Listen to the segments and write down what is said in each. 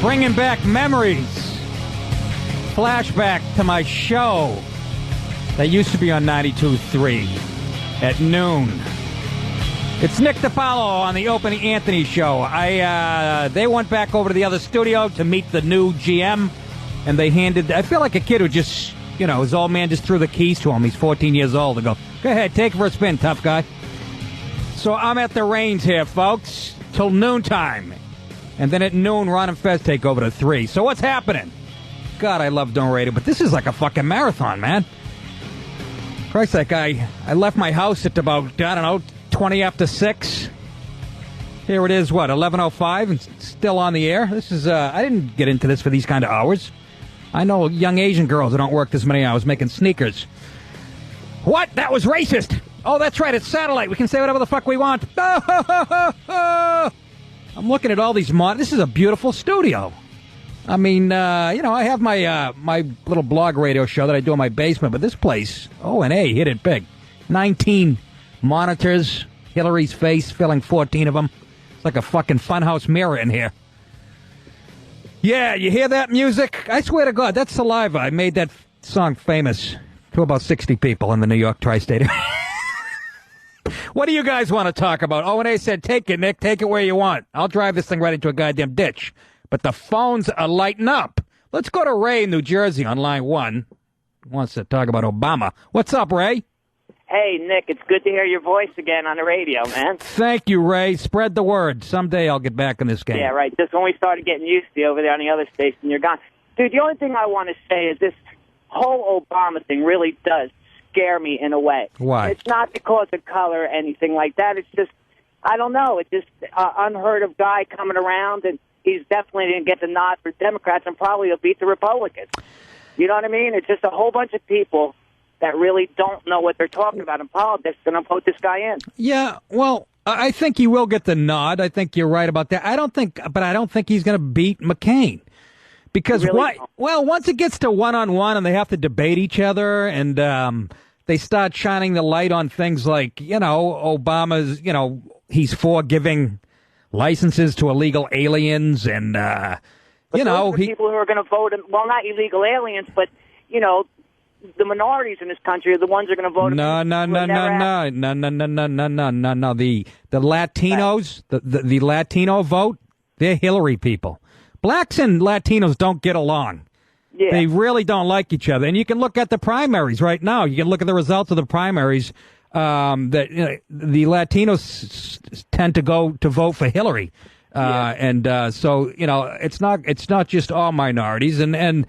Bringing back memories. Flashback to my show that used to be on 92.3 at noon. It's Nick Di Paolo on the Opie Anthony Show. They went back over to the other studio to meet the new GM, and they handed, I feel like a kid who just, his old man just threw the keys to him. He's 14 years old. And go ahead, take it for a spin, tough guy. So I'm at the reins here, folks, till noontime. And then at noon, Ron and Fez take over to 3. So what's happening? God, I love doing radio, but this is like a fucking marathon, man. Christ, that guy, I left my house at about, 20 after 6. Here it is, 11:05, and still on the air. This is, I didn't get into this for these kind of hours. I know young Asian girls that don't work this many hours making sneakers. What? That was racist. Oh, that's right, it's satellite. We can say whatever the fuck we want. I'm looking at all these This is a beautiful studio. I mean, I have my my little blog radio show that I do in my basement, but this place, O&A, hit it big. 19 monitors, Hillary's face, filling 14 of them. It's like a fucking funhouse mirror in here. Yeah, you hear that music? I swear to God, that's saliva. I made that song famous to about 60 people in the New York tri-state area. What do you guys want to talk about? O&A said, take it, Nick. Take it where you want. I'll drive this thing right into a goddamn ditch. But the phones are lighting up. Let's go to Ray in New Jersey on line 1. He wants to talk about Obama. What's up, Ray? Hey, Nick, it's good to hear your voice again on the radio, man. Thank you, Ray. Spread the word. Someday I'll get back in this game. Yeah, right. Just when we started getting used to you over there on the other station, you're gone. Dude, the only thing I want to say is this whole Obama thing really does scare me in a way. Why? It's not because of color or anything like that. It's just, I don't know. It's just an unheard of guy coming around, and he's definitely going to get the nod for Democrats, and probably he'll beat the Republicans. You know what I mean? It's just a whole bunch of people that really don't know what they're talking about in politics going to vote this guy in. Yeah, well, I think he will get the nod. I think you're right about that. I don't think he's going to beat McCain. Because really once it gets to one-on-one and they have to debate each other and they start shining the light on things like, Obama's, he's for giving licenses to illegal aliens and, people who are going to vote, well, not illegal aliens, but, the minorities in this country are the ones who are going to vote. No. The Latinos, the Latino vote, they're Hillary people. Blacks and Latinos don't get along. Yeah. They really don't like each other. And you can look at the primaries right now. You can look at the results of the primaries. The Latinos tend to go to vote for Hillary. So it's not just all minorities. And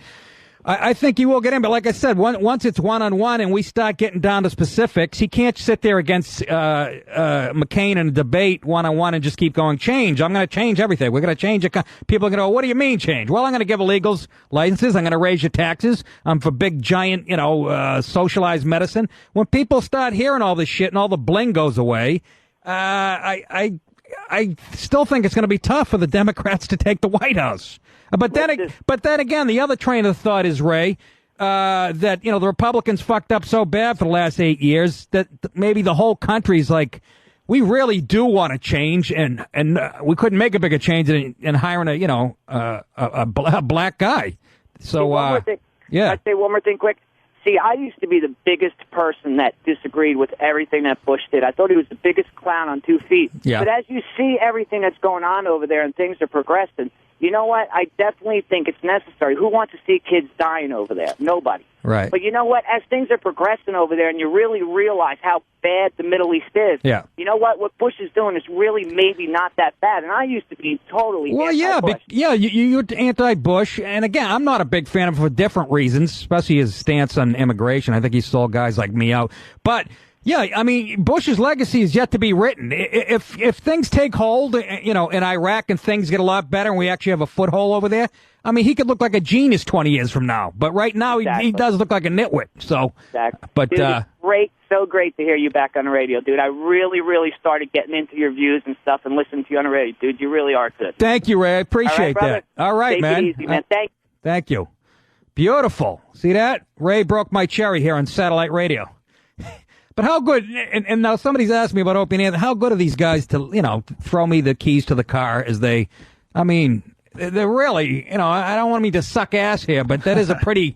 I think he will get in. But like I said, once it's one-on-one and we start getting down to specifics, he can't sit there against McCain in a debate one-on-one and just keep going, change. I'm going to change everything. We're going to change it. People are going to go, what do you mean change? Well, I'm going to give illegals licenses. I'm going to raise your taxes. I'm for big, giant, socialized medicine. When people start hearing all this shit and all the bling goes away, I still think it's going to be tough for the Democrats to take the White House. But then again, the other train of thought is, Ray, that, the Republicans fucked up so bad for the last 8 years that maybe the whole country's like, we really do want to change, and we couldn't make a bigger change in hiring a black guy. So, yeah. I'd say one more thing quick. See, I used to be the biggest person that disagreed with everything that Bush did. I thought he was the biggest clown on 2 feet. Yeah. But as you see everything that's going on over there and things are progressing, you know what? I definitely think it's necessary. Who wants to see kids dying over there? Nobody. Right. But you know what? As things are progressing over there and you really realize how bad the Middle East is, yeah. You know what? What Bush is doing is really maybe not that bad. And I used to be totally anti-Bush. You're anti-Bush. And again, I'm not a big fan of him for different reasons, especially his stance on immigration. I think he sold guys like me out. But yeah, I mean, Bush's legacy is yet to be written. If things take hold, in Iraq and things get a lot better and we actually have a foothold over there, I mean, he could look like a genius 20 years from now. But right now, he does look like a nitwit. So, exactly. But dude, it's great, so great to hear you back on the radio, dude. I really, really started getting into your views and stuff and listening to you on the radio, dude. You really are good. Thank you, Ray. I appreciate that. All right, Take man. It easy, man. Thank you. Beautiful. See that? Ray broke my cherry here on satellite radio. But how good, and now somebody's asked me about Opie and Anthony, how good are these guys to, throw me the keys to the car as they, I mean, they're really, I don't want me to suck ass here, but that is a pretty,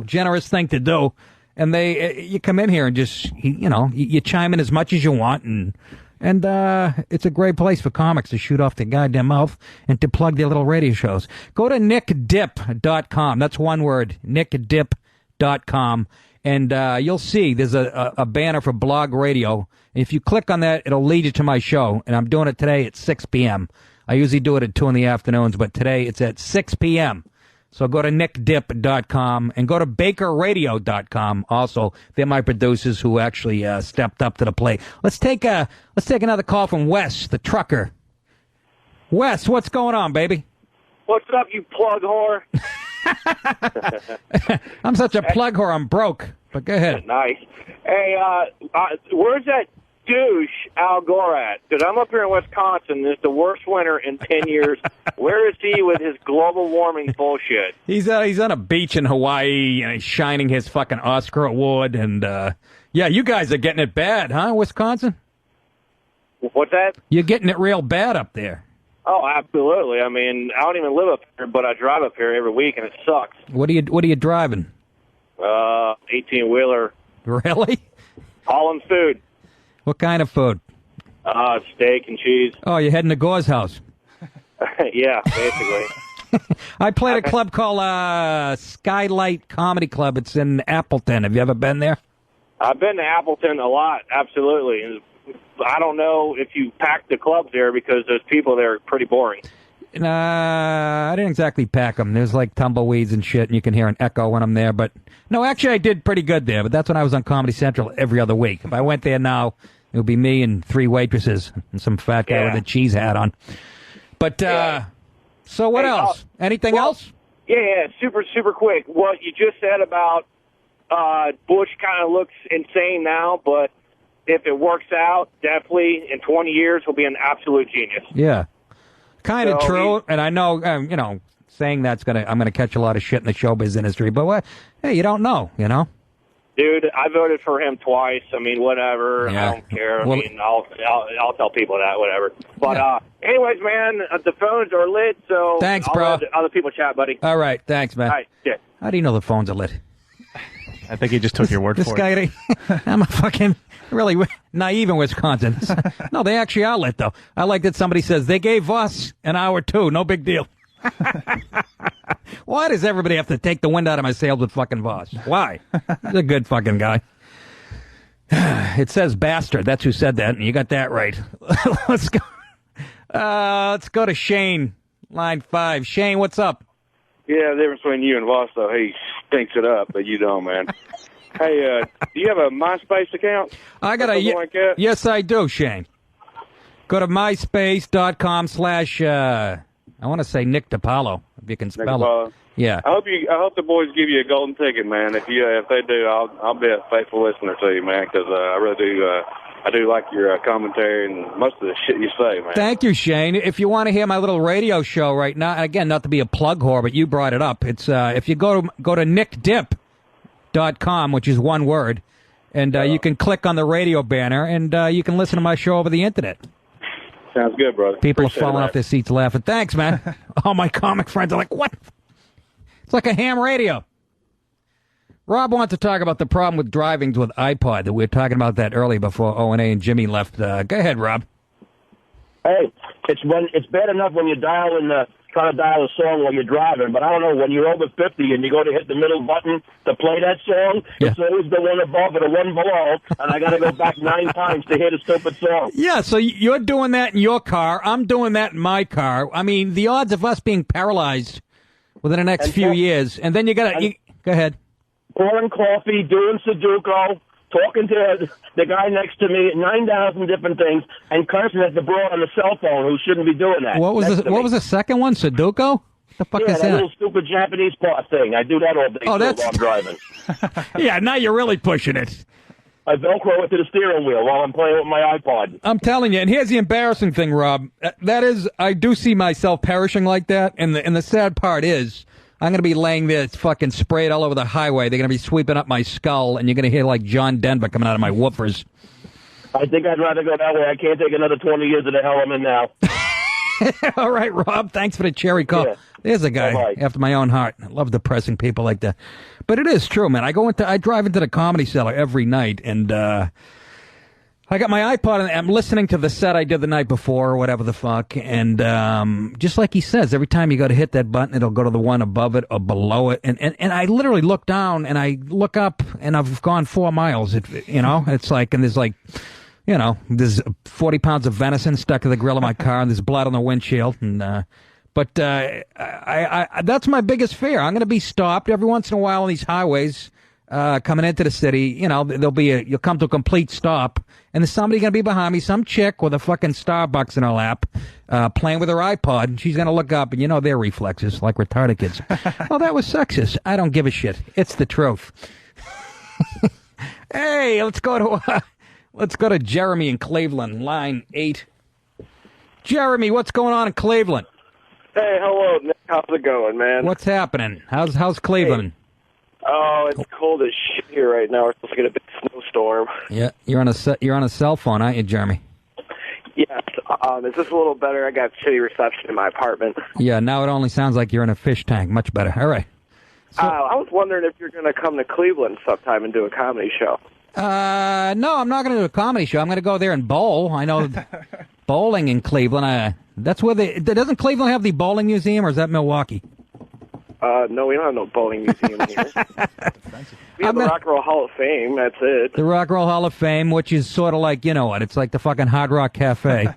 generous thing to do. And you come in here and just, you chime in as much as you want, and it's a great place for comics to shoot off their goddamn mouth and to plug their little radio shows. Go to nickdip.com. That's one word, nickdip.com. And you'll see there's a banner for Blog Radio. If you click on that, it'll lead you to my show. And I'm doing it today at 6 p.m. I usually do it at 2 in the afternoons, but today it's at 6 p.m. So go to nickdip.com and go to bakerradio.com. Also, they're my producers who actually stepped up to the plate. Let's take another call from Wes, the trucker. Wes, what's going on, baby? What's up, you plug whore? I'm such a plug whore, I'm broke. But go ahead. Nice. Hey, where's that douche Al Gore at? Because I'm up here in Wisconsin. It's the worst winter in 10 years. Where is he with his global warming bullshit? He's on a beach in Hawaii, and he's shining his fucking Oscar award. And, yeah, you guys are getting it bad, huh, Wisconsin? What's that? You're getting it real bad up there. Oh, absolutely. I mean, I don't even live up here, but I drive up here every week, and it sucks. What are you driving? 18-wheeler. Really? Hauling food. What kind of food? Steak and cheese. Oh, you're heading to Gore's house. Yeah, basically. I played a club called Skylight Comedy Club. It's in Appleton. Have you ever been there? I've been to Appleton a lot, absolutely. I don't know if you packed the clubs there because those people there are pretty boring. I didn't exactly pack them. There's like tumbleweeds and shit, and you can hear an echo when I'm there. But no, actually, I did pretty good there. But that's when I was on Comedy Central every other week. If I went there now, it would be me and 3 waitresses and some fat guy with a cheese hat on. But so what else? Anything else? Yeah, super quick. What you just said about Bush kind of looks insane now, but if it works out, definitely in 20 years he'll be an absolute genius. Yeah. Kind of true, and I know, saying that's I'm gonna catch a lot of shit in the showbiz industry, but hey, you don't know, Dude, I voted for him twice. I mean, whatever. Yeah. I don't care. I mean, I'll tell people that, whatever. But anyways, man, the phones are lit, so thanks, I'll bro. let other people chat, buddy. All right, thanks, man. All right, yeah. How do you know the phones are lit? I think he just took your word for it. I'm a fucking really naive in Wisconsin. No, they actually are lit, though. I like that somebody says they gave us an hour, too. No big deal. Why does everybody have to take the wind out of my sails with fucking Voss? Why? He's a good fucking guy. It says bastard. That's who said that, and you got that right. Let's go. Let's go to Shane, line 5. Shane, what's up? Yeah, the difference between you and Voss, though, he stinks it up, but you don't, man. Hey, do you have a MySpace account? I got like that? Yes, I do, Shane. Go to myspace.com/ I want to say Nick Di Paolo, if you can spell it. Yeah. I hope the boys give you a golden ticket, man. If they do, I'll be a faithful listener to you, man, because I really do. I do like your commentary and most of the shit you say, man. Thank you, Shane. If you want to hear my little radio show right now, again, not to be a plug whore, but you brought it up. It's if you go to nickdip.com, which is one word, and you can click on the radio banner, and you can listen to my show over the internet. Sounds good, brother. People are falling off their seats laughing. Thanks, man. All my comic friends are like, what? It's like a ham radio. Rob wants to talk about the problem with driving with iPod. We were talking about that earlier before O&A and Jimmy left. Go ahead, Rob. Hey, it's bad enough when you try to dial a song while you're driving, but I don't know, when you're over 50 and you go to hit the middle button to play that song, It's always the one above or the one below, and I got to go back 9 times to hit a stupid song. Yeah, so you're doing that in your car. I'm doing that in my car. I mean, the odds of us being paralyzed within the next few years, and then you got to... Go ahead. Pouring coffee, doing Sudoku, talking to the guy next to me, 9,000 different things, and cursing at the broad on the cell phone who shouldn't be doing that. What was the second one? Sudoku? What the fuck is that? Yeah, that little stupid Japanese part thing. I do that all day while I'm driving. Yeah, now you're really pushing it. I Velcro it to the steering wheel while I'm playing with my iPod. I'm telling you, and here's the embarrassing thing, Rob. That is, I do see myself perishing like that, and the sad part is, I'm going to be laying there fucking sprayed all over the highway. They're going to be sweeping up my skull, and you're going to hear like John Denver coming out of my woofers. I think I'd rather go that way. I can't take another 20 years of the hell I'm in now. All right, Rob. Thanks for the cherry call. Yeah. There's a guy after my own heart. I love depressing people like that. But it is true, man. I drive into the Comedy Cellar every night, and I got my iPod, and I'm listening to the set I did the night before, or whatever the fuck. And just like he says, every time you go to hit that button, it'll go to the one above it or below it. And I literally look down, and I look up, and I've gone 4 miles. It's like, and there's like, there's 40 pounds of venison stuck to the grill of my car, and there's blood on the windshield. And but that's my biggest fear. I'm going to be stopped every once in a while on these highways coming into the city. You'll come to a complete stop, and there's somebody going to be behind me, some chick with a fucking Starbucks in her lap, playing with her iPod, and she's going to look up, and their reflexes, like retarded kids. Oh, that was sexist. I don't give a shit. It's the truth. Hey, let's go to Jeremy in Cleveland, line 8. Jeremy, what's going on in Cleveland? Hey, hello, Nick. How's it going, man? What's happening? How's Cleveland? Hey. Oh, it's cold as shit here right now. We're supposed to get a big snowstorm. Yeah, you're on a cell phone, aren't you, Jeremy? Yes. Is this a little better? I got shitty reception in my apartment. Yeah, now it only sounds like you're in a fish tank. Much better. All right. So, I was wondering if you're going to come to Cleveland sometime and do a comedy show. No, I'm not going to do a comedy show. I'm going to go there and bowl. I know bowling in Cleveland. That's where doesn't Cleveland have the bowling museum, or is that Milwaukee? No, we don't have no bowling museum here. We have the Rock and Roll Hall of Fame. That's it. The Rock and Roll Hall of Fame, which is sort of like, it's like the fucking Hard Rock Cafe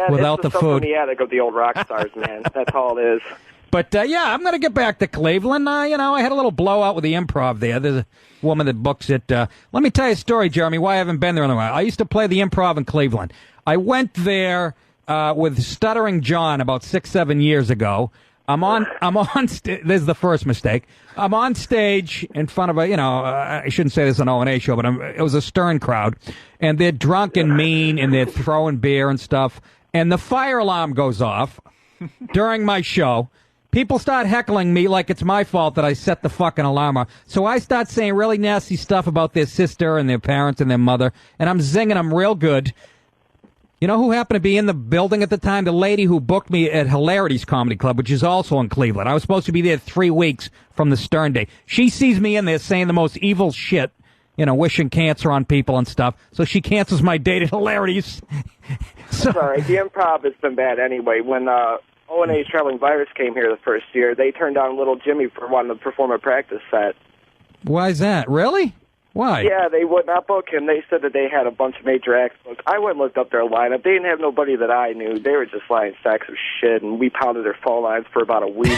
without the food. It's the attic of the old rock stars, man. That's all it is. But I'm going to get back to Cleveland. I had a little blowout with the Improv there. There's a woman that books it. Let me tell you a story, Jeremy, why I haven't been there in a while. I used to play the Improv in Cleveland. I went there with Stuttering John about 6-7 years ago. I'm on. This is the first mistake. I'm on stage in front of I shouldn't say this on O&A show, but it was a Stern crowd, and they're drunk and mean, and they're throwing beer and stuff. And the fire alarm goes off during my show. People start heckling me like it's my fault that I set the fucking alarm off. So I start saying really nasty stuff about their sister and their parents and their mother, and I'm zinging them real good. You know who happened to be in the building at the time? The lady who booked me at Hilarities Comedy Club, which is also in Cleveland. I was supposed to be there 3 weeks from the Stern Day. She sees me in there saying the most evil shit, wishing cancer on people and stuff. So she cancels my date at Hilarities. That's all right. The Improv has been bad anyway. When O&A's Traveling Virus came here the first year, they turned down Little Jimmy for wanting to perform a practice set. Why is that? Really? Why? Yeah, they would not book him. They said that they had a bunch of major acts booked. I went and looked up their lineup. They didn't have nobody that I knew. They were just lying sacks of shit, and we pounded their phone lines for about a week.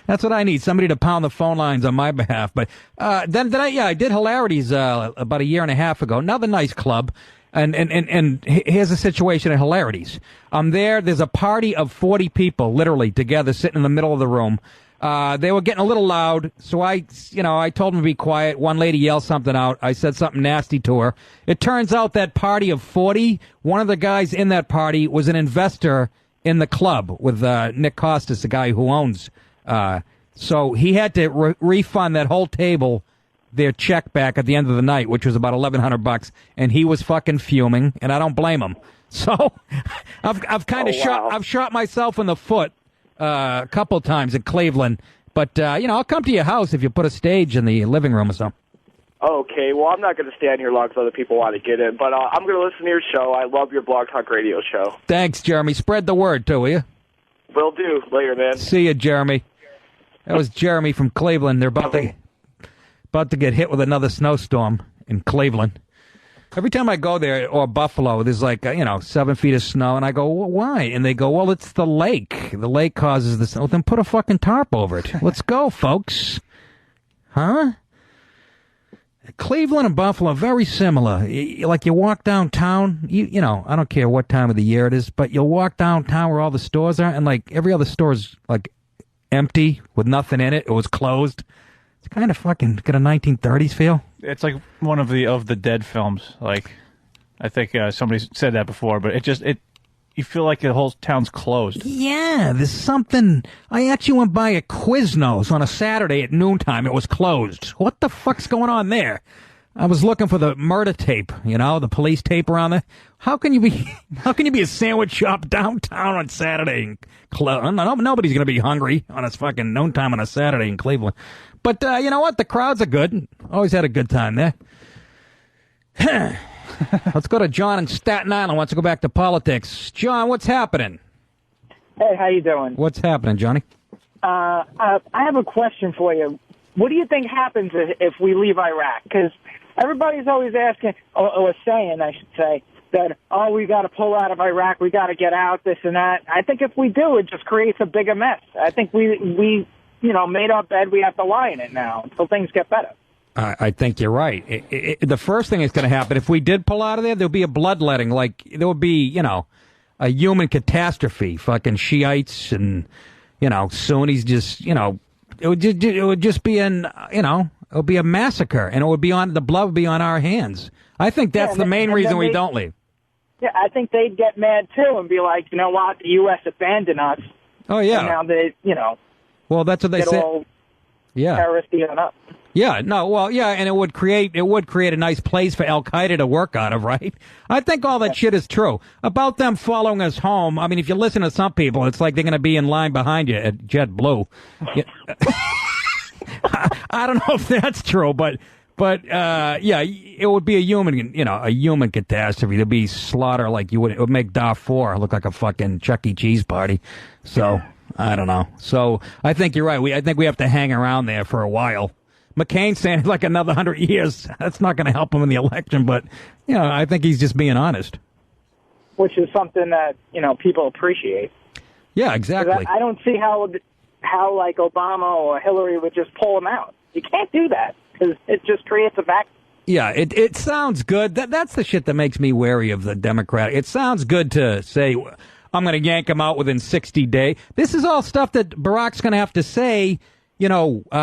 That's what I need, somebody to pound the phone lines on my behalf. But then I did Hilarities about a year and a half ago. Another nice club. And here's the situation at Hilarities. I'm there. There's a party of 40 people, literally, together, sitting in the middle of the room. They were getting a little loud, so I told them to be quiet. One lady yelled something out. I said something nasty to her. It turns out that party of 40, one of the guys in that party was an investor in the club with Nick Costas, the guy who owns. So he had to refund that whole table their check back at the end of the night, which was about $1,100, and he was fucking fuming, and I don't blame him. So I've kind of shot myself in the foot a couple times in Cleveland, but I'll come to your house if you put a stage in the living room or something. Okay, well, I'm not going to stand here long because other people want to get in, but I'm going to listen to your show. I love your Blog Talk Radio show. Thanks, Jeremy. Spread the word, too, will you? Will do. Later, man. See you, Jeremy. That was Jeremy from Cleveland. They're about to get hit with another snowstorm in Cleveland. Every time I go there, or Buffalo, there's 7 feet of snow, and I go, well, why? And they go, well, it's the lake. The lake causes the snow. Well, then put a fucking tarp over it. Let's go, folks. Huh? Cleveland and Buffalo, very similar. Like you walk downtown, I don't care what time of the year it is, but you'll walk downtown where all the stores are, and every other store is empty with nothing in it. It was closed. It's kind of fucking got a 1930s feel. It's like one of the Dead films. I think somebody said that before, but you feel like the whole town's closed. Yeah, there's something. I actually went by a Quiznos on a Saturday at noontime. It was closed. What the fuck's going on there? I was looking for the murder tape, the police tape around there. How can you be a sandwich shop downtown on Saturday? Nobody's going to be hungry on a fucking noontime on a Saturday in Cleveland. But you know what? The crowds are good. Always had a good time there. Let's go to John in Staten Island. Wants to go back to politics. John, what's happening? Hey, how you doing? What's happening, Johnny? I have a question for you. What do you think happens if we leave Iraq? Because everybody's always asking, or saying, I should say, that, we got to pull out of Iraq, we got to get out, this and that. I think if we do, it just creates a bigger mess. I think we made our bed, we have to lie in it now until things get better. I think you're right. The first thing that's going to happen, if we did pull out of there be a bloodletting. Like, there would be, a human catastrophe. Fucking Shiites and, Sunnis just, it would just be it would be a massacre, and the blood would be on our hands. I think that's the main reason we don't leave. Yeah, I think they'd get mad too and be like, you know what, the U.S. abandoned us. Oh yeah. And now they, Well, that's what they say. Yeah. Terroristic up. Yeah, no, well, yeah, and it would create a nice place for Al Qaeda to work out of, right? I think all that shit is true about them following us home. I mean, if you listen to some people, it's like they're going to be in line behind you at JetBlue. I don't know if that's true, but yeah, it would be a human catastrophe. There'd be slaughter it would make Darfur look like a fucking Chuck E. Cheese party. So I don't know. So I think you're right. I think we have to hang around there for a while. McCain's saying like another 100 years. That's not going to help him in the election, but I think he's just being honest. Which is something that people appreciate. Yeah, exactly. I don't see how like Obama or Hillary would just pull him out. You can't do that because it just creates a vacuum. Yeah, it sounds good. That's the shit that makes me wary of the Democrat. It sounds good to say, I'm going to yank him out within 60 days. This is all stuff that Barack's going to have to say,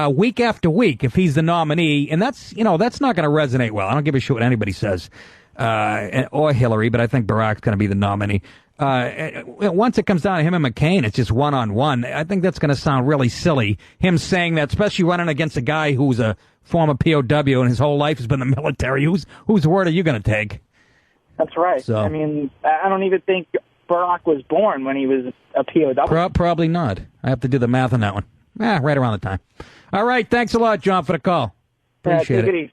week after week if he's the nominee. And that's not going to resonate well. I don't give a shit what anybody says, or Hillary, but I think Barack's going to be the nominee. Once it comes down to him and McCain, it's just one-on-one. I think that's going to sound really silly, him saying that, especially running against a guy who's a former POW and his whole life has been the military. Whose word are you going to take? That's right. So, I mean, I don't even think Barack was born when he was a POW. Probably not. I have to do the math on that one. Right around the time. All right, thanks a lot, John, for the call. Appreciate it.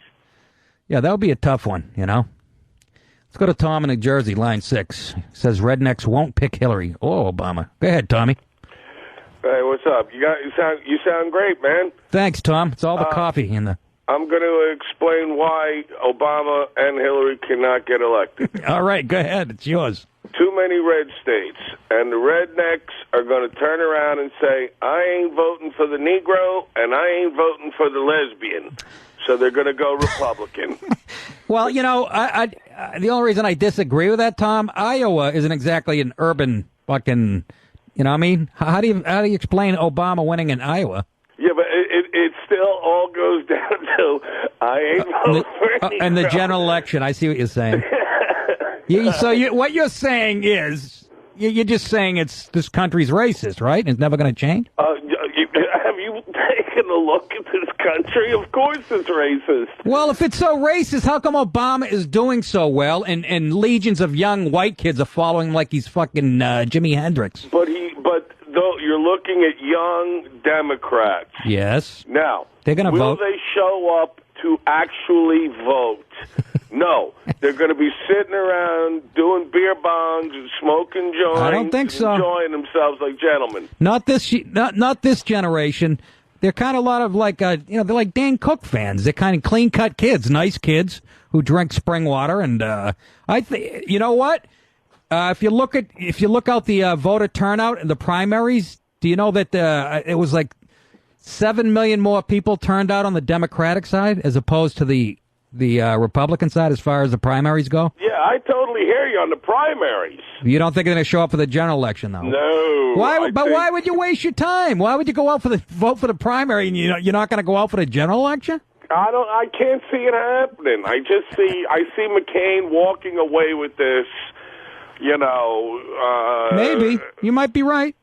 Yeah, that would be a tough one, Let's go to Tom in New Jersey, line 6. Says rednecks won't pick Hillary or Obama. Go ahead, Tommy. Hey, what's up? You sound great, man. Thanks, Tom. It's all the coffee in the. I'm going to explain why Obama and Hillary cannot get elected. All right, go ahead. It's yours. Too many red states, and the rednecks are going to turn around and say, I ain't voting for the Negro, and I ain't voting for the lesbian. So they're going to go Republican. Well, the only reason I disagree with that, Tom, Iowa isn't exactly an urban fucking, what I mean? How do you explain Obama winning in Iowa? Yeah, but it still all goes down to I ain't voting for Negro. And the general election, I see what you're saying. What you're saying is, you're just saying this country's racist, right? It's never going to change? Have you taken a look at this country? Of course it's racist. Well, if it's so racist, how come Obama is doing so well and legions of young white kids are following him like he's fucking Jimi Hendrix? But though you're looking at young Democrats. Yes. Now, they're going to vote. Will they show up to actually vote? No, they're going to be sitting around doing beer bongs and smoking joints. I don't think so. Enjoying themselves like gentlemen. Not this generation. They're kind of a lot of they're like Dan Cook fans. They're kind of clean cut kids, nice kids who drink spring water. And I think you know what? If you look out the voter turnout in the primaries, do you know that it was like 7 million more people turned out on the Democratic side as opposed to the Republican side as far as the primaries go? Yeah, I totally hear you on the primaries. You don't think they're going to show up for the general election, though? No. Why would you waste your time? Why would you go out vote for the primary and you're not going to go out for the general election? I can't see it happening. I see McCain walking away with this. Maybe you might be right.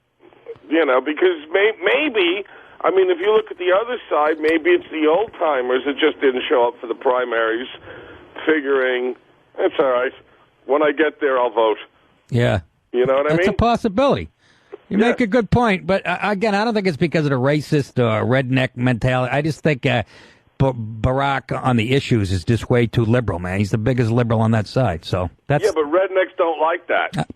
Because maybe I mean, if you look at the other side, maybe it's the old-timers that just didn't show up for the primaries, figuring, it's all right. When I get there, I'll vote. Yeah. You know what I mean? That's a possibility. You make a good point, but again, I don't think it's because of the racist or redneck mentality. I just think Barack on the issues is just way too liberal, man. He's the biggest liberal on that side, so that's... Yeah, but rednecks don't like that.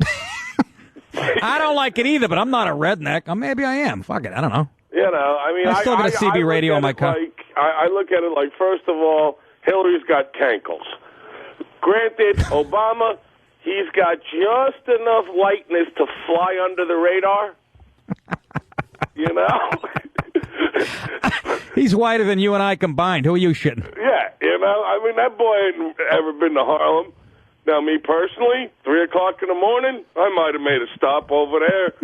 I don't like it either, but I'm not a redneck. Or maybe I am. Fuck it, I don't know. You know, I mean... I still got a CB radio in my car. I look at it like, first of all, Hillary's got cankles. Granted, Obama... He's got just enough lightness to fly under the radar. You know? He's whiter than you and I combined. Who are you shitting? Yeah, you know? I mean, that boy ain't ever been to Harlem. Now, me personally, 3 o'clock in the morning, I might have made a stop over there,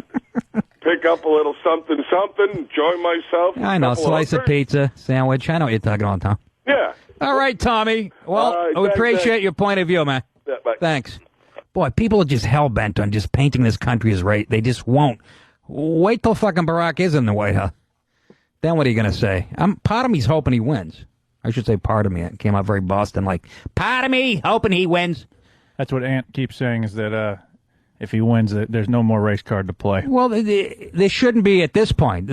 pick up a little something, enjoy myself. I know, slice of pizza, sandwich. I know what you're talking about, Tom. Yeah. All right, Tommy. Well, I appreciate your point of view, man. Yeah, bye. Thanks. Boy, people are just hell-bent on just painting this country as right. They just won't. Wait till fucking Barack is in the White House. Then what are you going to say? Part of me's hoping he wins. I should say part of me. It came out very Boston-like. Part of me hoping he wins. That's what Ant keeps saying, is that if he wins, there's no more race card to play. Well, there shouldn't be at this point.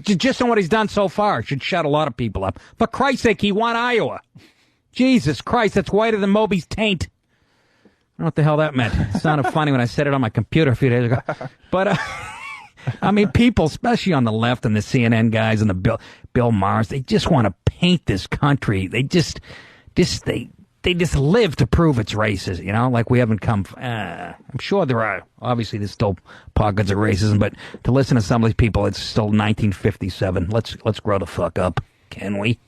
Just on what he's done so far should shut a lot of people up. For Christ's sake, he won Iowa. Jesus Christ, that's whiter than Moby's taint. I don't know what the hell that meant. It sounded funny when I said it on my computer a few days ago. But, I mean, people, especially on the left and the CNN guys and the Bill Maher's, they just want to paint this country. They just live to prove it's racist, you know, like we haven't come. I'm sure obviously there's still pockets of racism, but to listen to some of these people, it's still 1957. Let's grow the fuck up, can we?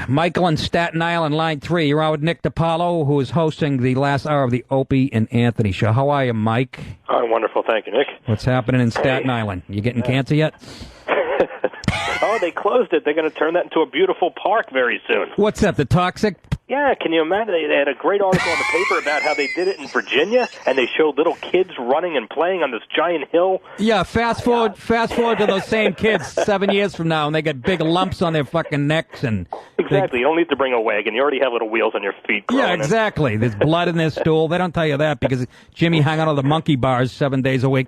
Michael in Staten Island, line 3. You're on with Nick Di Paolo, who is hosting the last hour of the Opie and Anthony show. How are you, Mike? I'm wonderful, thank you, Nick. What's happening in Staten Island? You getting cancer yet? Oh, they closed it. They're going to turn that into a beautiful park very soon. What's that, the toxic? Yeah, can you imagine? They had a great article in the paper about how they did it in Virginia, and they showed little kids running and playing on this giant hill. Yeah, fast forward to those same kids 7 years from now, and they got big lumps on their fucking necks. And exactly. You don't need to bring a wagon. You already have little wheels on your feet. Yeah, exactly. There's blood in their stool. They don't tell you that because Jimmy hung out on the monkey bars 7 days a week.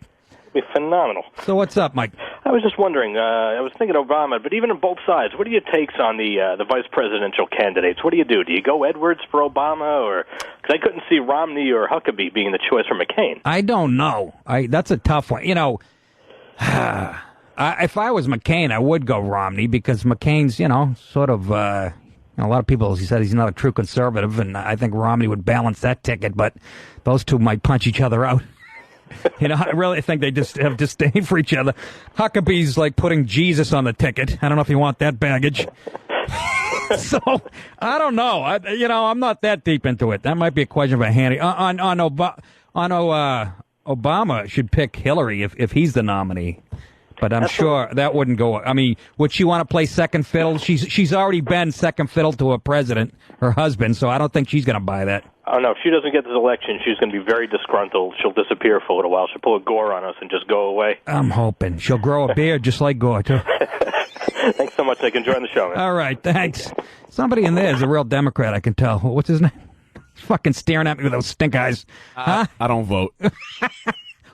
It'd be phenomenal. So what's up, Mike? I was just wondering, I was thinking Obama, but even on both sides, what are your takes on the vice presidential candidates? What do you do? Do you go Edwards for Obama? Or because I couldn't see Romney or Huckabee being the choice for McCain. I don't know. That's a tough one. You know, if I was McCain, I would go Romney because McCain's, you know, sort of... a lot of people, he said he's not a true conservative, and I think Romney would balance that ticket, but those two might punch each other out. You know, I really think they just have disdain for each other. Huckabee's like putting Jesus on the ticket. I don't know if you want that baggage. So, I don't know. I'm not that deep into it. That might be a question of a handy. Obama should pick Hillary if he's the nominee. But I'm sure that wouldn't go. I mean, would she want to play second fiddle? She's already been second fiddle to a president, her husband, so I don't think she's going to buy that. Oh, no, if she doesn't get this election, she's going to be very disgruntled. She'll disappear for a little while. She'll pull a Gore on us and just go away. I'm hoping. She'll grow a beard just like Gore, too. Thanks so much. I can join the show, man. All right, thanks. Somebody in there is a real Democrat, I can tell. What's his name? He's fucking staring at me with those stink eyes. Huh? I don't vote.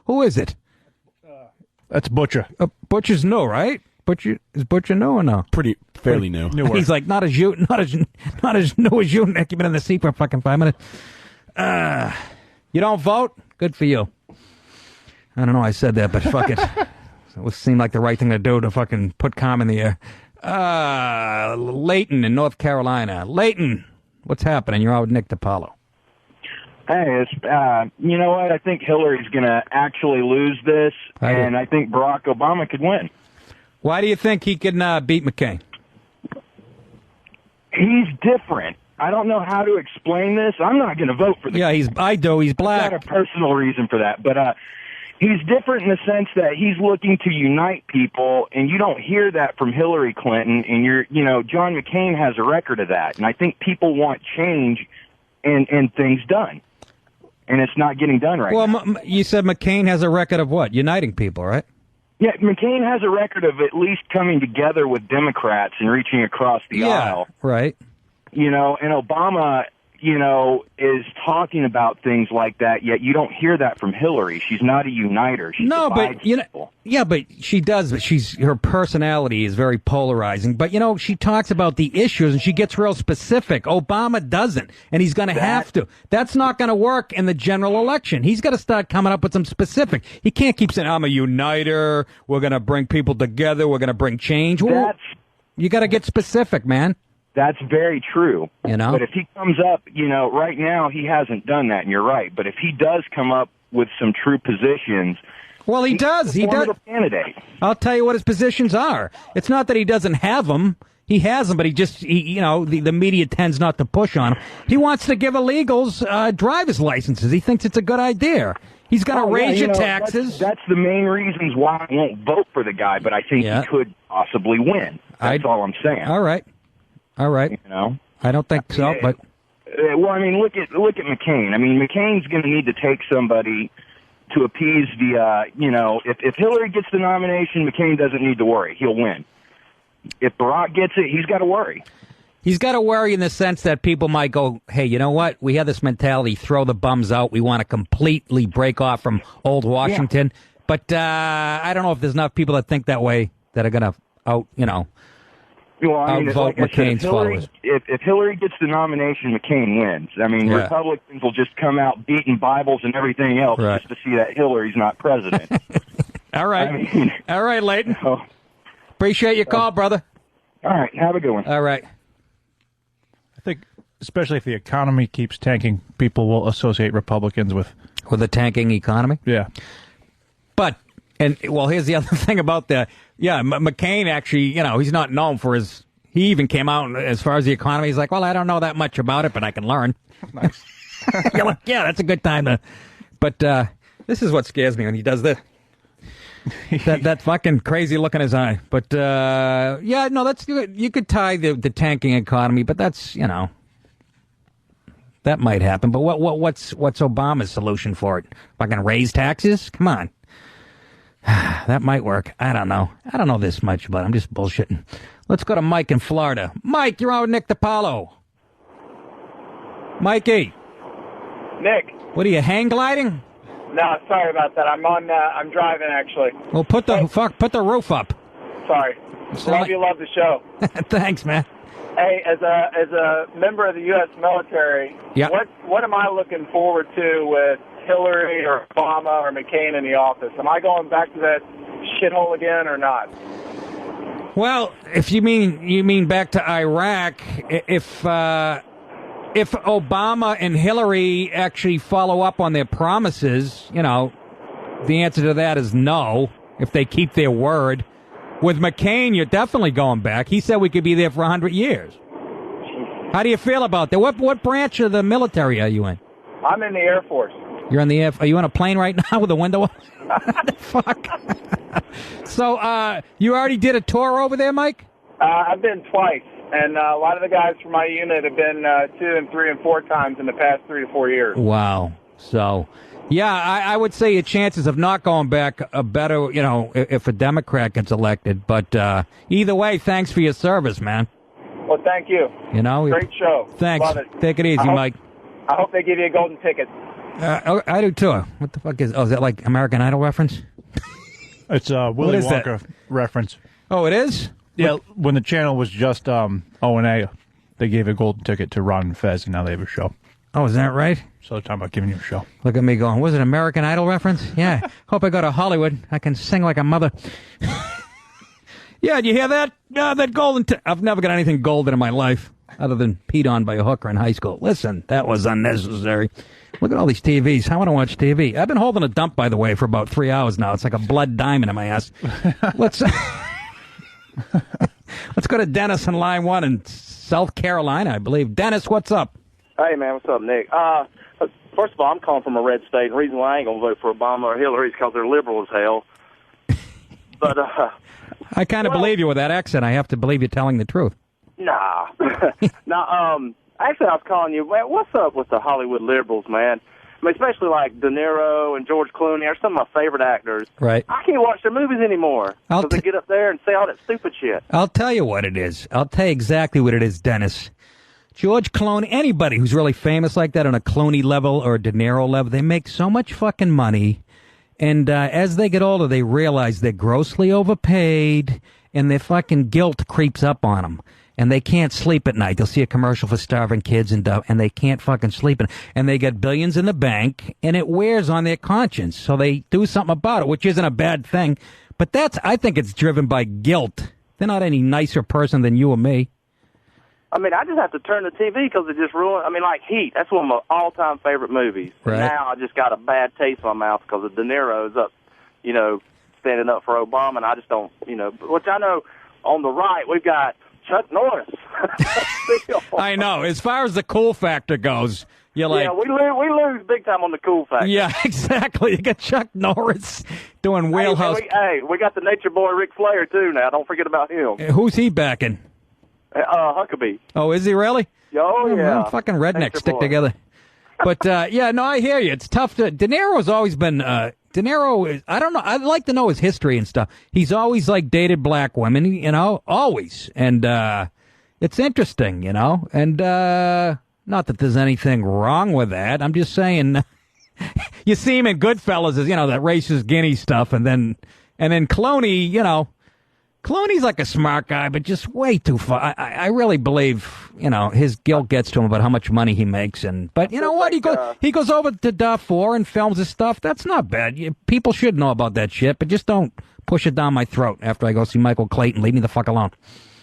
Who is it? That's Butcher. Butcher's new, right? Is Butcher new or no? Fairly new. Newer. He's like not as new as you, Nick. You've been in the seat for fucking 5 minutes. You don't vote? Good for you. I don't know. I said that, but fuck it. It seemed like the right thing to do to fucking put calm in the air. Layton in North Carolina. Layton, what's happening? You're out with Nick Di Paolo. Hey, you know what? I think Hillary's going to actually lose this, and I think Barack Obama could win. Why do you think he can beat McCain? He's different. I don't know how to explain this. I'm not going to vote for this. Yeah, I do. He's black. I've got a personal reason for that, but he's different in the sense that he's looking to unite people, and you don't hear that from Hillary Clinton. And John McCain has a record of that, and I think people want change and things done. And it's not getting done right now. Well, you said McCain has a record of what? Uniting people, right? Yeah, McCain has a record of at least coming together with Democrats and reaching across the aisle. Right. You know, and Obama, you know, is talking about things like that, yet you don't hear that from Hillary. She's not a uniter. She divides people. Yeah, but she does, but her personality is very polarizing. But, you know, she talks about the issues and she gets real specific. Obama doesn't, and he's going to have to. That's not going to work in the general election. He's got to start coming up with some specific. He can't keep saying, I'm a uniter, we're going to bring people together, we're going to bring change. You got to get specific, man. That's very true. You know? But if he comes up, you know, right now he hasn't done that, and you're right. But if he does come up with some true positions... Well, he does. He does. Candidate. I'll tell you what his positions are. It's not that he doesn't have them. He has them, but you know, the media tends not to push on him. He wants to give illegals driver's licenses. He thinks it's a good idea. He's going to raise your taxes. That's the main reasons why I won't vote for the guy, but I think he could possibly win. That's all I'm saying. All right. You know, I don't think so, but well, I mean, look at McCain. I mean, McCain's going to need to take somebody to appease the, you know, if Hillary gets the nomination, McCain doesn't need to worry. He'll win. If Barack gets it, he's got to worry. He's got to worry in the sense that people might go, hey, you know what? We have this mentality, throw the bums out. We want to completely break off from old Washington. Yeah. But I don't know if there's enough people that think that way that are going to well, I mean, outvote McCain's followers. If Hillary gets the nomination, McCain wins. I mean, Republicans will just come out beating Bibles and everything else just to see that Hillary's not president. All right. All right, Leighton. Appreciate your call, brother. All right. Have a good one. All right. I think, especially if the economy keeps tanking, people will associate Republicans with a tanking economy? Yeah. But, here's the other thing about McCain actually, you know, he's not known for he even came out as far as the economy. He's like, well, I don't know that much about it, but I can learn. Nice. You're like, yeah, that's a good time to. But this is what scares me when he does this. that fucking crazy look in his eye. But that's good. You could tie the tanking economy, but that's, you know, that might happen. But what's Obama's solution for it? Fucking raise taxes? Come on. That might work. I don't know. I don't know this much, but I'm just bullshitting. Let's go to Mike in Florida. Mike, you're on with Nick Di Paolo. Mikey. Nick. What are you, hang gliding? No, sorry about that. I'm driving, actually. Well, put the roof up. Sorry. Love the show. Thanks, man. Hey, as a member of the U.S. military, what am I looking forward to with Hillary or Obama or McCain in the office? Am I going back to that shithole again or not? Well, if you mean back to Iraq, if Obama and Hillary actually follow up on their promises, you know, the answer to that is no, if they keep their word. With McCain, you're definitely going back. He said we could be there for 100 years. How do you feel about that? What branch of the military are you in? I'm in the Air Force. You're in the Air. Are you on a plane right now with a window up? What the fuck? So, you already did a tour over there, Mike? I've been twice, and a lot of the guys from my unit have been 2 and 3 and 4 times in the past 3 to 4 years. Wow. So, yeah, I would say your chances of not going back are better, you know, if a Democrat gets elected. But either way, thanks for your service, man. Well, thank you. You know, great show. Thanks. Love it. Take it easy, Mike. I hope they give you a golden ticket. I do too. What the fuck is that like American Idol reference? It's a Willy Wonka reference. Oh, it is? Yeah, when the channel was just O&A, they gave a golden ticket to Ron and Fez, and now they have a show. Oh, is that right? So they're talking about giving you a show. Look at me going, was it American Idol reference? Yeah. Hope I go to Hollywood. I can sing like a mother. Yeah, did you hear that? That golden I've never got anything golden in my life other than peed on by a hooker in high school. Listen, that was unnecessary. Look at all these TVs. I want to watch TV. I've been holding a dump, by the way, for about 3 hours now. It's like a blood diamond in my ass. Let's go to Dennis in line 1 in South Carolina, I believe. Dennis, what's up? Hey, man, what's up, Nick? First of all, I'm calling from a red state. The reason why I ain't going to vote for Obama or Hillary is because they're liberal as hell. But I kind of believe you with that accent. I have to believe you're telling the truth. Nah. Now, actually, I was calling you, man, what's up with the Hollywood liberals, man? mean, especially like De Niro and George Clooney are some of my favorite actors. Right. I can't watch their movies anymore because they get up there and say all that stupid shit. I'll tell you what it is. I'll tell you exactly what it is, Dennis. George Clooney, anybody who's really famous like that on a Clooney level or a De Niro level, they make so much fucking money. And as they get older, they realize they're grossly overpaid and their fucking guilt creeps up on them. And they can't sleep at night. They'll see a commercial for starving kids and they can't fucking sleep. And they get billions in the bank, and it wears on their conscience. So they do something about it, which isn't a bad thing. But I think it's driven by guilt. They're not any nicer person than you or me. I mean, I just have to turn the TV because it just ruined. I mean, like Heat, that's one of my all-time favorite movies. Right. Now I just got a bad taste in my mouth because of De Niro's up, standing up for Obama, and I just don't, which I know on the right we've got Chuck Norris. I know. As far as the cool factor goes, you're like... Yeah, we lose big time on the cool factor. Yeah, exactly. You got Chuck Norris doing Wheelhouse... We got the nature boy Ric Flair, too, now. Don't forget about him. Who's he backing? Huckabee. Oh, is he really? Oh, yeah. Well, fucking rednecks stick together. But, I hear you. It's tough to... De Niro's always been... De Niro is, I don't know, I'd like to know his history and stuff. He's always, dated black women, always. And it's interesting, and not that there's anything wrong with that. I'm just saying, you see him in Goodfellas as, that racist Guinea stuff, and then Clooney, Clooney's like a smart guy, but just way too far. I really believe, his guilt gets to him about how much money he makes. But you know what? He goes over to Darfur and films his stuff. That's not bad. People should know about that shit, but just don't push it down my throat after I go see Michael Clayton. Leave me the fuck alone.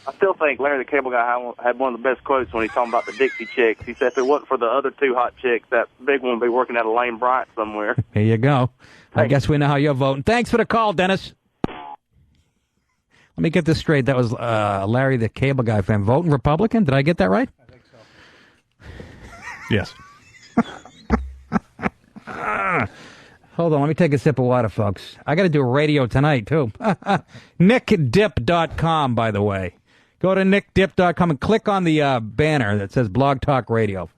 I still think Larry the Cable Guy had one of the best quotes when he's talking about the Dixie Chicks. He said if it wasn't for the other two hot chicks, that big one would be working at a Lane Bryant somewhere. Here you go. I guess we know how you're voting. Thanks for the call, Dennis. Let me get this straight. That was Larry the Cable Guy fan. Voting Republican? Did I get that right? I think so. Yes. Hold on. Let me take a sip of water, folks. I got to do a radio tonight, too. NickDip.com, by the way. Go to NickDip.com and click on the banner that says Blog Talk Radio.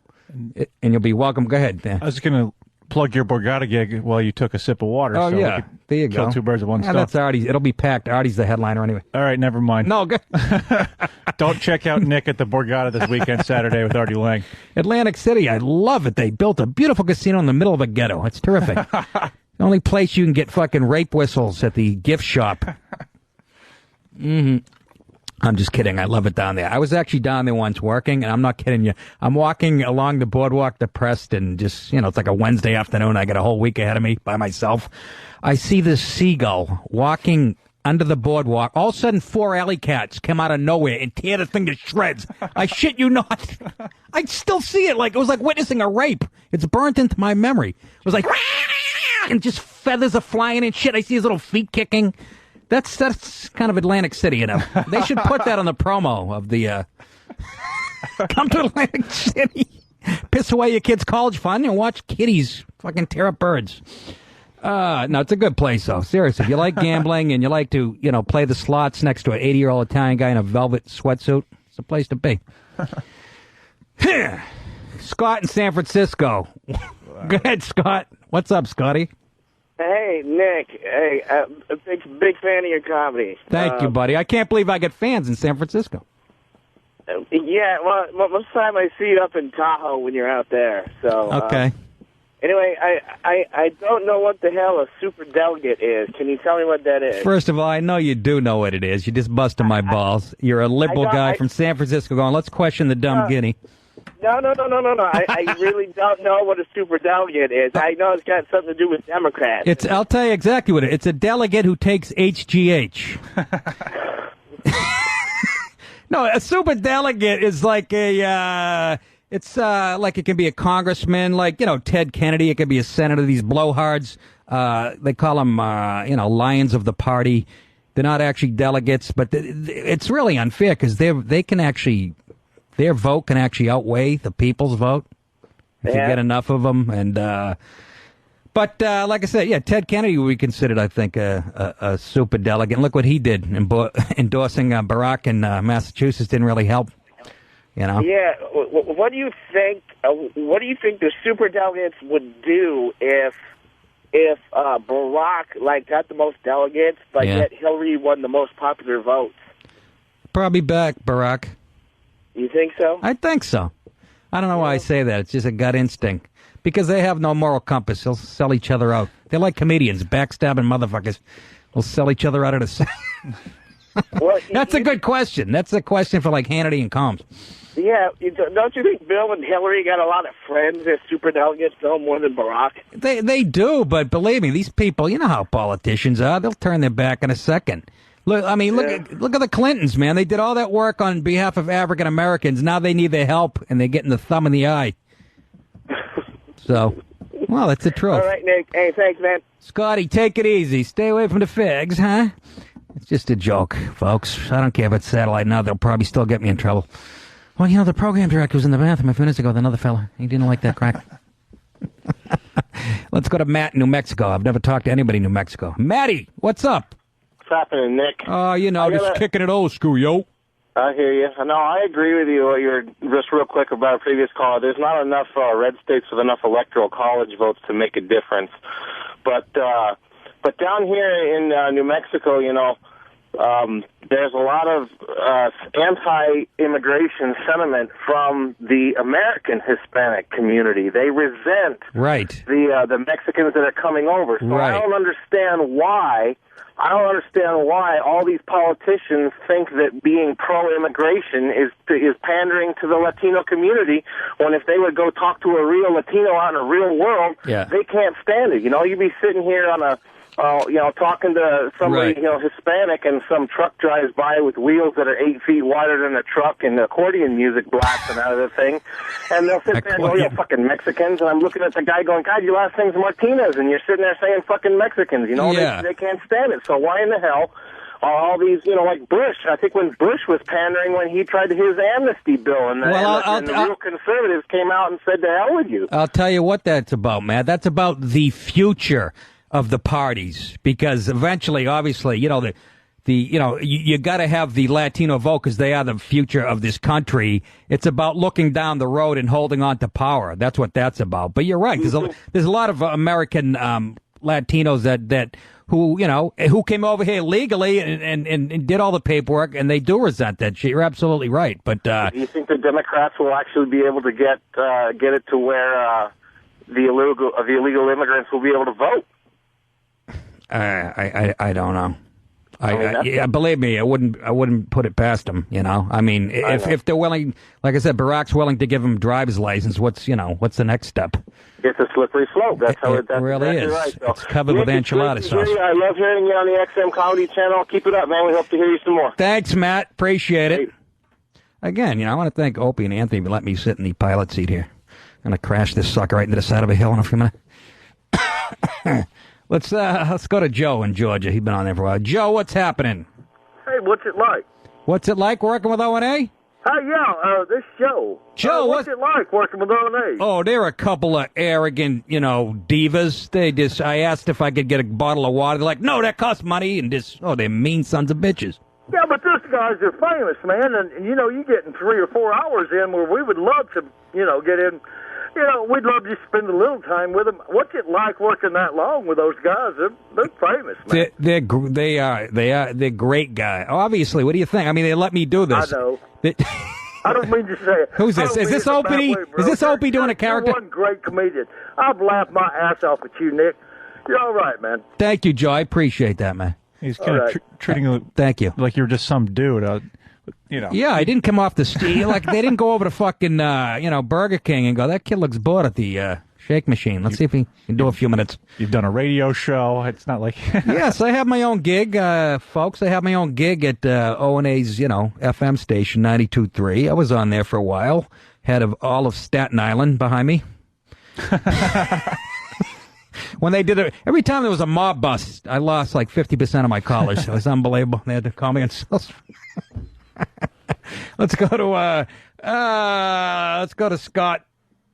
And you'll be welcome. Go ahead, Dan. I was going to plug your Borgata gig while you took a sip of water. Oh, so yeah. we could there you kill go. two birds with one stone. That's Artie's. It'll be packed. Artie's the headliner anyway. All right, never mind. No, good. Don't check out Nick at the Borgata this weekend, Saturday, with Artie Lang. Atlantic City, I love it. They built a beautiful casino in the middle of a ghetto. It's terrific. The only place you can get fucking rape whistles at the gift shop. Mm-hmm. I'm just kidding. I love it down there. I was actually down there once working, and I'm not kidding you. I'm walking along the boardwalk to Preston, just, it's like a Wednesday afternoon. I got a whole week ahead of me by myself. I see this seagull walking under the boardwalk. All of a sudden, 4 alley cats come out of nowhere and tear the thing to shreds. I shit you not. I still see it. It was like witnessing a rape. It's burnt into my memory. It was like, and just feathers are flying and shit. I see his little feet kicking. That's kind of Atlantic City, They should put that on the promo of the, come to Atlantic City, piss away your kids' college fund, and watch kitties fucking tear up birds. No, it's a good place, though. Seriously, if you like gambling and you like to, play the slots next to an 80-year-old Italian guy in a velvet sweatsuit, it's a place to be. Scott in San Francisco. Go ahead, Scott. What's up, Scotty? Hey, Nick. Hey, a big fan of your comedy. Thank you, buddy. I can't believe I get fans in San Francisco. Yeah, well, most of the time I see you up in Tahoe when you're out there. So okay. Anyway, I don't know what the hell a superdelegate is. Can you tell me what that is? First of all, I know you do know what it is. You're just busting my balls. You're a liberal guy from San Francisco going, let's question the dumb guinea. No. I really don't know what a superdelegate is. I know it's got something to do with Democrats. I'll tell you exactly what it is. It's a delegate who takes HGH. No, a superdelegate is like it's like it can be a congressman, like, Ted Kennedy. It could be a senator, these blowhards. They call them, lions of the party. They're not actually delegates, but it's really unfair because they can actually... Their vote can actually outweigh the people's vote if you get enough of them. And but like I said, Ted Kennedy would be considered, I think, a super delegate. And look what he did. Endorsing Barack in Massachusetts didn't really help. You know? Yeah. What do you think? What do you think the superdelegates would do if Barack got the most delegates, but yet Hillary won the most popular votes? Probably back Barack. You think so? I think so. I don't know why I say that. It's just a gut instinct. Because they have no moral compass. They'll sell each other out. They're like comedians, backstabbing motherfuckers. They'll sell each other out at a... Well, that's a good question. That's a question for Hannity and Combs. Yeah, don't you think Bill and Hillary got a lot of friends as superdelegates, no more than Barack? They do, but believe me, these people, you know how politicians are. They'll turn their back in a second. Look, I mean, look at the Clintons, man. They did all that work on behalf of African Americans. Now they need their help, and they're getting the thumb in the eye. So, well, that's the truth. All right, Nick. Hey, thanks, man. Scotty, take it easy. Stay away from the figs, huh? It's just a joke, folks. I don't care if it's satellite now. They'll probably still get me in trouble. Well, the program director was in the bathroom a few minutes ago with another fella. He didn't like that crack. Let's go to Matt in New Mexico. I've never talked to anybody in New Mexico. Matty, what's up? What's happening, Nick? Oh, just kicking it old school, yo. I hear you. No, I agree with you. You're just real quick about a previous call. There's not enough red states with enough electoral college votes to make a difference. But down here in New Mexico, there's a lot of anti-immigration sentiment from the American Hispanic community. They resent the Mexicans that are coming over. So I don't understand why. All these politicians think that being pro-immigration is pandering to the Latino community, when if they would go talk to a real Latino out in the real world, they can't stand it. You'd be sitting here on a talking to somebody, Hispanic, and some truck drives by with wheels that are 8 feet wider than the truck and accordion music blasting out of the thing. And they'll sit there and go, fucking Mexicans. And I'm looking at the guy going, God, your last name's Martinez, and you're sitting there saying fucking Mexicans. They can't stand it. So why in the hell are all these, like Bush? I think when Bush was pandering when he tried his amnesty bill, and the real conservatives came out and said, to hell with you. I'll tell you what that's about, Matt. That's about the future of the parties, because eventually, obviously, you got to have the Latino vote because they are the future of this country. It's about looking down the road and holding on to power. That's what that's about. But you're right. There's a lot of American Latinos that who came over here legally and did all the paperwork, and they do resent that shit. You're absolutely right. But do you think the Democrats will actually be able to get it to where the illegal immigrants will be able to vote? I don't know. Believe me, I wouldn't put it past them. I mean, if they're willing, like I said, Barack's willing to give them driver's license. What's the next step? It's a slippery slope. That's how it really is. Right. So, it's covered with enchilada sauce. I love hearing you on the XM Comedy Channel. Keep it up, man. We hope to hear you some more. Thanks, Matt. Appreciate it. Again, I want to thank Opie and Anthony for letting me sit in the pilot seat here. I'm gonna crash this sucker right into the side of a hill in a few minutes. Let's go to Joe in Georgia. He's been on there for a while. Joe, what's happening? Hey, what's it like? What's it like working with O&A? This Joe. Joe, what's it like working with O&A? Oh, they're a couple of arrogant, divas. I asked if I could get a bottle of water. They're like, no, that costs money. And they're mean sons of bitches. Yeah, but those guys are famous, man. And, you're getting 3 or 4 hours in where we would love to, get in. We'd love to spend a little time with them. What's it like working that long with those guys? They're famous, man. They're great guys. Obviously, what do you think? I mean, they let me do this. I know. I don't mean to say it. Who's this? Is this Opie? Is this Opie doing a character? You're one great comedian. I've laughed my ass off at you, Nick. You're all right, man. Thank you, Joe. I appreciate that, man. He's kind of treating you. Thank you. Like you're just some dude. Yeah, I didn't come off the street. Like, they didn't go over to fucking, Burger King and go, that kid looks bored at the shake machine. Let's see if he can do a few minutes. You've done a radio show. It's not like... Yes, I have my own gig, folks. I have my own gig at O&A's, FM station, 92.3. I was on there for a while. Head of all of Staten Island behind me. When they did it, every time there was a mob bust, I lost like 50% of my callers. It was unbelievable. They had to call me on Let's go to Scott,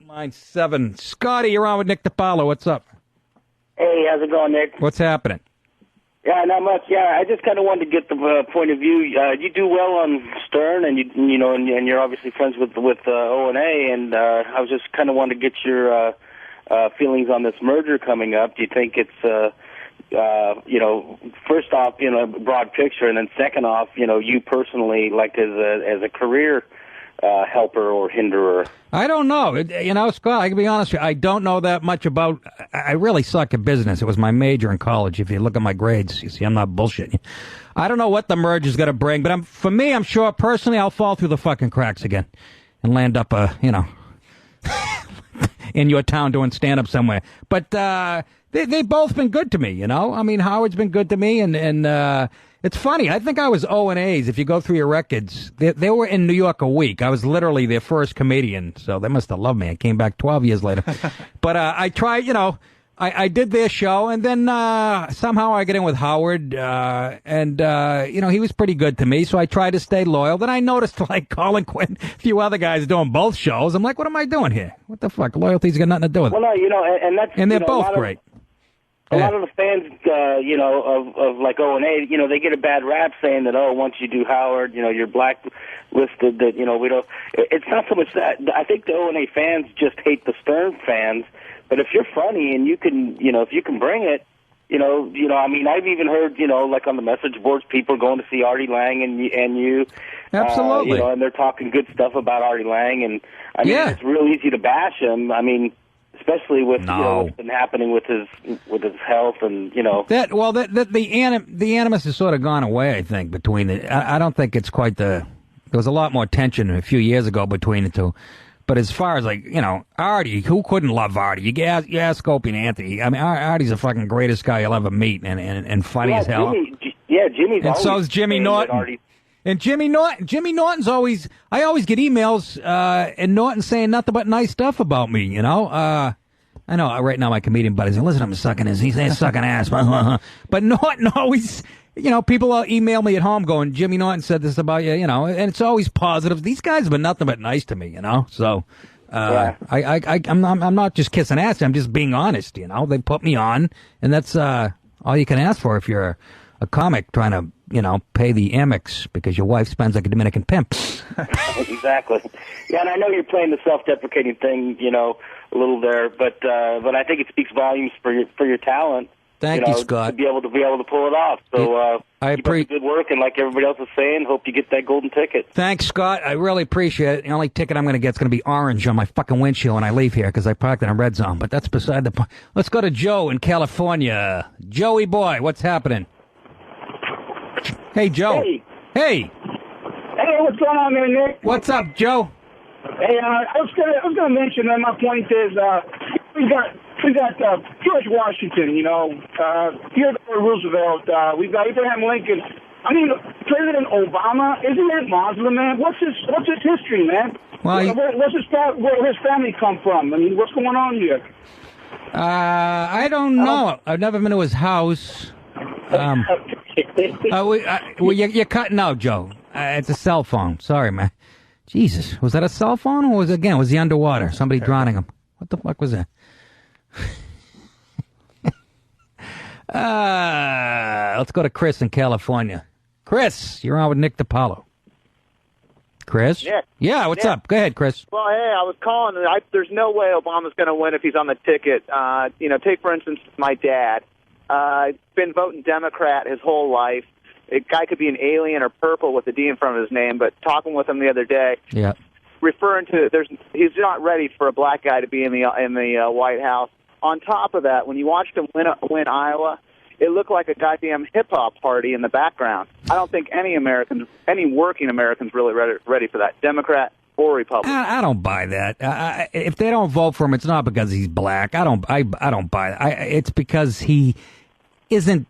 line 7. Scotty, you're on with Nick Di Paolo. What's up? Hey, how's it going, Nick? What's happening? Yeah, not much. Yeah, I just kind of wanted to get the point of view. You do well on Stern, and and you're obviously friends with O&A, and I was just kind of wanted to get your feelings on this merger coming up. Do you think it's first off, broad picture, and then second off, you personally, like as a career helper or hinderer? I don't know. Scott, I can be honest with you. I don't know that much about... I really suck at business. It was my major in college. If you look at my grades, you see I'm not bullshitting. I don't know what the merge is going to bring, but for me, I'm sure personally I'll fall through the fucking cracks again and land up, in your town doing stand-up somewhere. But they've both been good to me, I mean, Howard's been good to me, and it's funny. I think I was O&A's. If you go through your records, they were in New York a week. I was literally their first comedian, so they must have loved me. I came back 12 years later. But I tried, I did their show, and then somehow I got in with Howard, and he was pretty good to me, so I tried to stay loyal. Then I noticed, like, Colin Quinn, a few other guys doing both shows. I'm like, what am I doing here? What the fuck? Loyalty's got nothing to do with it. Well, no, and they're both great. A lot of the fans, of like O&A, they get a bad rap saying that, once you do Howard, you're blacklisted, that, we don't... It's not so much that. I think the O&A fans just hate the Stern fans, but if you're funny and you can, if you can bring it, I mean, I've even heard, like on the message boards, people going to see Artie Lang and you. Absolutely. And they're talking good stuff about Artie Lang, and, I mean, it's real easy to bash him. I mean... Especially with what's been happening with his health, and the animus has sort of gone away. I think between the I don't think it's quite there was a lot more tension a few years ago between the two. But as far as Artie, who couldn't love Artie? You ask Opie and Anthony. I mean, Artie's the fucking greatest guy you'll ever meet, and funny as hell. Jimmy's. And so is Jimmy Norton. And Jimmy Norton's always, I always get emails, and Norton saying nothing but nice stuff about me, I know right now my comedian buddies, listen to him sucking he's sucking ass. But Norton always, people email me at home going, Jimmy Norton said this about you, and it's always positive. These guys have been nothing but nice to me, So, I'm not just kissing ass, I'm just being honest, They put me on, and that's, all you can ask for if you're a comic trying to, pay the Amex because your wife spends like a Dominican pimp. Exactly. Yeah, and I know you're playing the self-deprecating thing, a little there, but I think it speaks volumes for your talent. Thank you, Scott. To be able to pull it off. So I keep up the good work, and like everybody else is saying, hope you get that golden ticket. Thanks, Scott. I really appreciate it. The only ticket I'm going to get is going to be orange on my fucking windshield when I leave here because I parked in a red zone. But that's beside the point. Let's go to Joe in California. Joey boy, what's happening? Hey, Joe. Hey, what's going on there, Nick? What's up, Joe? Hey, I was gonna mention that my point is we got George Washington, Theodore Roosevelt, we've got Abraham Lincoln. I mean, President Obama, isn't that Muslim, man? What's his history, man? Well, where his family come from? I mean, what's going on here? I don't know. I've never been to his house. You're cutting out, Joe. It's a cell phone. Sorry, man. Jesus, was that a cell phone or was he underwater? Somebody drowning him? What the fuck was that? Let's go to Chris in California. Chris, you're on with Nick Di Paolo. Chris? Nick. Yeah, what's up? Go ahead, Chris. Well, hey, I was calling. There's no way Obama's going to win if he's on the ticket. Take, for instance, my dad. Been voting Democrat his whole life. A guy could be an alien or purple with a D in front of his name, but talking with him the other day, referring to he's not ready for a black guy to be in the White House. On top of that, when you watched him win Iowa, it looked like a goddamn hip hop party in the background. I don't think any working Americans really ready for that, Democrat or Republican. I don't buy that. If they don't vote for him, it's not because he's black. I don't buy that. It's because he doesn't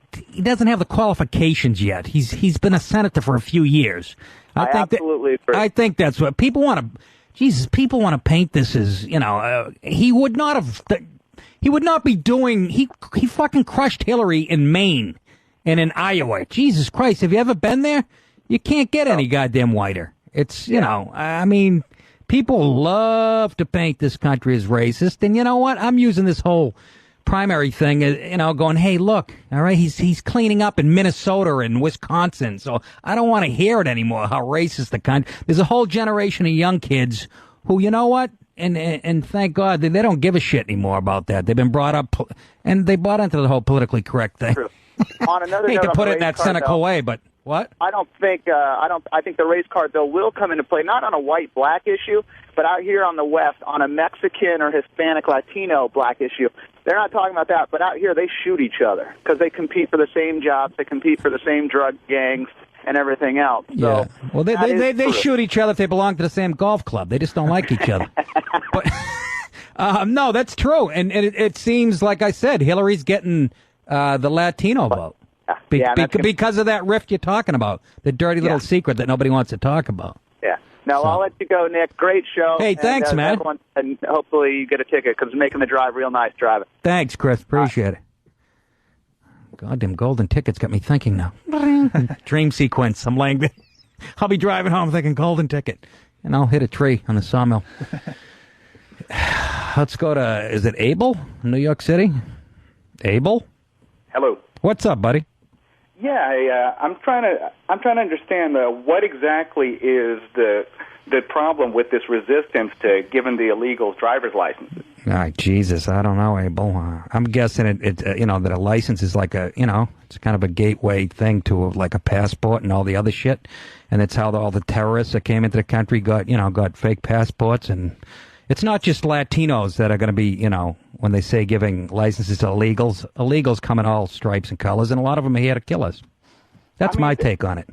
have the qualifications yet. He's been a senator for a few years. I absolutely agree. I think that's what people want to. Jesus, people want to paint this as he would not have. He would not be doing. He fucking crushed Hillary in Maine and in Iowa. Jesus Christ, have you ever been there? You can't get any goddamn whiter. It's I mean, people love to paint this country as racist, and you know what? I'm using this whole primary thing, going, hey, look, all right, he's cleaning up in Minnesota and Wisconsin, so I don't want to hear it anymore, how racist the country. There's a whole generation of young kids who, you know what, and thank God, they don't give a shit anymore about that. They've been brought up, and they bought into the whole politically correct thing. On another hate note, to put it in that cartel, cynical way, but what? I think the race cartel will come into play, not on a white-black issue, but out here on the West, on a Mexican or Hispanic Latino black issue. They're not talking about that, but out here they shoot each other because they compete for the same jobs, they compete for the same drug gangs and everything else. So yeah. Well, they shoot each other if they belong to the same golf club. They just don't like each other. But no, that's true. And it seems, like I said, Hillary's getting the Latino vote. Because of that rift you're talking about, the dirty little secret that nobody wants to talk about. Yeah. No, I'll let you go, Nick. Great show. Hey, thanks, man. And hopefully you get a ticket because making the drive real nice driving. Thanks, Chris. Appreciate it. Goddamn golden tickets got me thinking now. Dream sequence. I'm laying there. I'll be driving home thinking golden ticket. And I'll hit a tree on the sawmill. Let's go to, is it Abel, New York City? Abel? Hello. What's up, buddy? Yeah, I'm trying to understand what exactly is the problem with this resistance to giving the illegals driver's licenses. Jesus, I don't know, Abel. I'm guessing it that a license is like it's kind of a gateway thing to like a passport and all the other shit, and that's how all the terrorists that came into the country got fake passports. And it's not just Latinos that are going to be, when they say giving licenses to illegals come in all stripes and colors, and a lot of them are here to kill us. That's my take on it.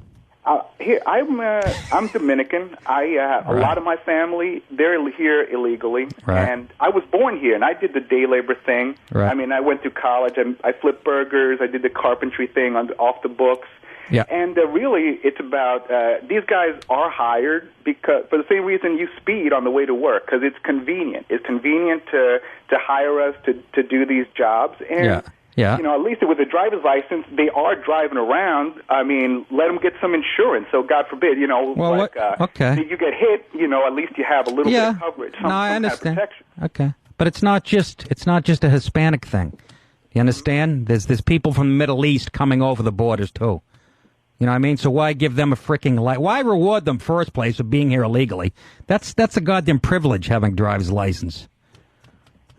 Here, I'm Dominican. A lot of my family, they're here illegally, and I was born here, and I did the day labor thing. Right. I mean, I went to college, I flipped burgers, I did the carpentry thing off the books. Yeah. And really, it's about these guys are hired because for the same reason you speed on the way to work, because it's convenient. It's convenient to hire us to do these jobs. And, at least with a driver's license, they are driving around. I mean, let them get some insurance. So, God forbid, you get hit, at least you have a little bit of coverage. I understand. Okay. But it's not just a Hispanic thing. You understand? There's people from the Middle East coming over the borders, too. You know what I mean? So why give them a freaking why reward them first place for being here illegally? That's a goddamn privilege, having a driver's license.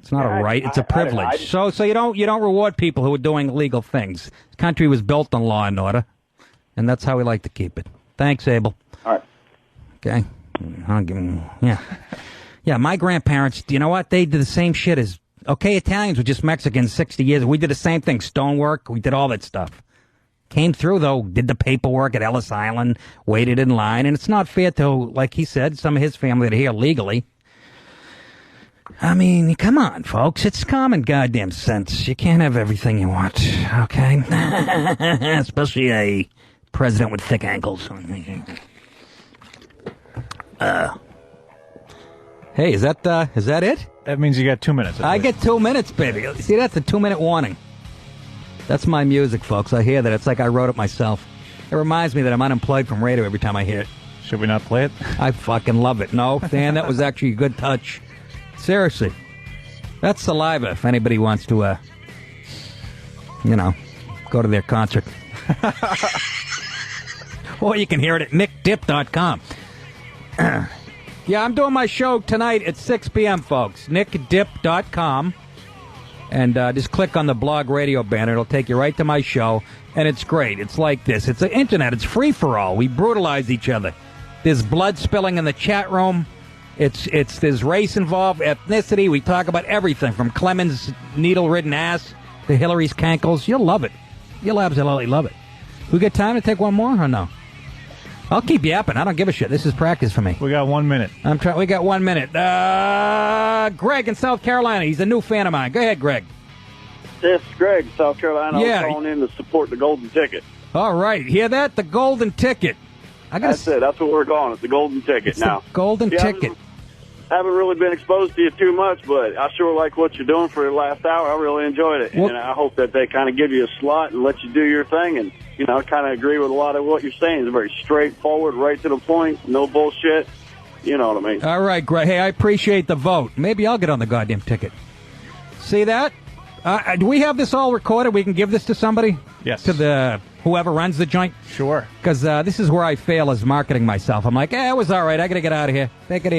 It's not a right; it's a privilege. So you don't reward people who are doing illegal things. This country was built on law and order, and that's how we like to keep it. Thanks, Abel. All right. Okay. Yeah. My grandparents, you know what? They did the same shit as Italians were just Mexicans 60 years. We did the same thing, stonework. We did all that stuff. Came through, though, did the paperwork at Ellis Island, waited in line, and it's not fair to, like he said, some of his family that are here legally. I mean, come on, folks. It's common goddamn sense. You can't have everything you want, okay? Especially a president with thick ankles. Hey, is that it? That means you got 2 minutes. I get 2 minutes, baby. See, that's a 2-minute warning. That's my music, folks. I hear that. It's like I wrote it myself. It reminds me that I'm unemployed from radio every time I hear it. Should we not play it? I fucking love it. No, Dan, that was actually a good touch. Seriously. That's Saliva, if anybody wants to, go to their concert. Or you can hear it at nickdip.com. Yeah, I'm doing my show tonight at 6 p.m., folks. nickdip.com. And just click on the blog radio banner. It'll take you right to my show. And it's great. It's like this. It's the internet. It's free-for-all. We brutalize each other. There's blood spilling in the chat room. There's race involved, ethnicity. We talk about everything from Clemens' needle-ridden ass to Hillary's cankles. You'll love it. You'll absolutely love it. We got time to take one more or no? I'll keep yapping. I don't give a shit. This is practice for me. We got 1 minute. We got 1 minute. Greg in South Carolina. He's a new fan of mine. Go ahead, Greg. This is Greg, South Carolina. Yeah. I'm calling in to support the Golden Ticket. All right. Hear that? The Golden Ticket. That's it. That's what we're calling it, the Golden Ticket. It's now, the Golden Ticket. Haven't really been exposed to you too much, but I sure like what you're doing for the last hour. I really enjoyed it. And I hope that they kind of give you a slot and let you do your thing. And, I kind of agree with a lot of what you're saying. It's very straightforward, right to the point, no bullshit. You know what I mean? All right, Greg. Hey, I appreciate the vote. Maybe I'll get on the goddamn ticket. See that? Do we have this all recorded? We can give this to somebody? Yes. To the whoever runs the joint? Sure. Because this is where I fail as marketing myself. I'm like, it was all right. I got to get out of here. Take it easy.